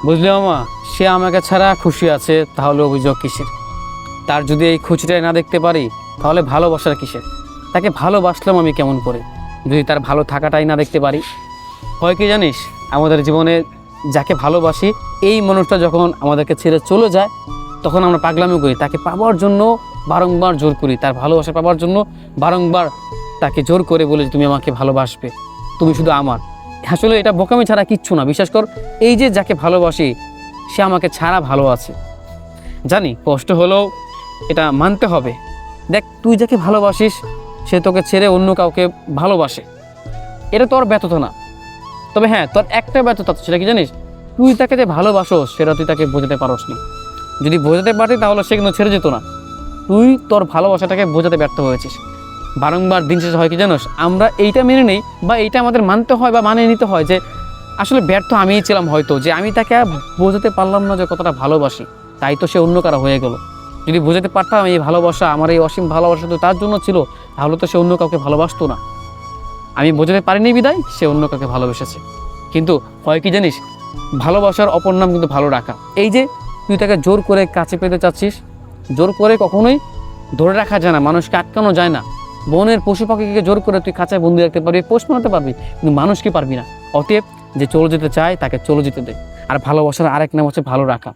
বুঝলি মামা, সে আমাকে ছাড়া খুশি আছে, তাহলে অভিযোগ কিসের? তার যদি এই খুশিটাই না দেখতে পারি, তাহলে ভালোবাসার কিসের? তাকে ভালোবাসলাম আমি কেমন করে যদি তার ভালো থাকাটাই না দেখতে পারি? হয় কি জানিস, আমাদের জীবনে যাকে ভালোবাসি এই মানুষটা যখন আমাদেরকে ছেড়ে চলে যায়, তখন আমরা পাগলামি করি, তাকে পাওয়ার জন্য বারংবার জোর করি, তার ভালোবাসা পাওয়ার জন্য বারংবার তাকে জোর করে বলে যে তুমি আমাকে ভালোবাসবে, তুমি শুধু আমার। আসলে এটা বোকামি ছাড়া কিচ্ছু না। বিশ্বাস কর, এই যে যাকে ভালোবাসি সে আমাকে ছাড়া ভালো আছে। জানি কষ্ট হলেও এটা মানতে হবে। দেখ, তুই যাকে ভালোবাসিস সে তোকে ছেড়ে অন্য কাউকে ভালোবাসে, এটা তোর ব্যর্থতা না। তবে হ্যাঁ, তোর একটা ব্যর্থতা, সেটা কি জানিস? তুই তাকে যে ভালোবাসোস সেটা তুই তাকে বোঝাতে পারস নি। যদি বোঝাতে পারতি তাহলে সে কিন্তু ছেড়ে যেত না। তুই তোর ভালোবাসাটাকে বোঝাতে ব্যর্থ হয়েছিস। বারংবার দিন শেষে হয় কি জানোস, আমরা এইটা মেনে নেই বা এইটা আমাদের মানতে হয় বা মানিয়ে নিতে হয় যে আসলে ব্যর্থ আমিই ছিলাম, হয়তো যে আমি তাকে বোঝাতে পারলাম না যে কতটা ভালোবাসি, তাই তো সে অন্য কারো হয়ে গেল। যদি বোঝাতে পারতাম এই ভালোবাসা, আমার এই অসীম ভালোবাসা তো তার জন্য ছিল, তাহলে তো সে অন্য কাউকে ভালোবাসতো না। আমি বোঝাতে পারিনি বিদায় সে অন্য কাউকে ভালোবেসেছে। কিন্তু হয় কি জানিস, ভালোবাসার অপর নাম কিন্তু ভালো রাখা। এই যে তুই তাকে জোর করে কাছে পেতে চাচ্ছিস, জোর করে কখনোই ধরে রাখা যায় না, মানুষকে আটকানো যায় না। বনের পশু পাখিকে জোর করে তুই খাঁচায় বন্দি রাখতে পারবি, পোষ মানাতে পারবি, কিন্তু মানুষকে পারবি না। অতএব যে চলে যেতে চায় তাকে চলে যেতে দে। আর ভালোবাসার আরেক নাম হচ্ছে ভালো রাখা।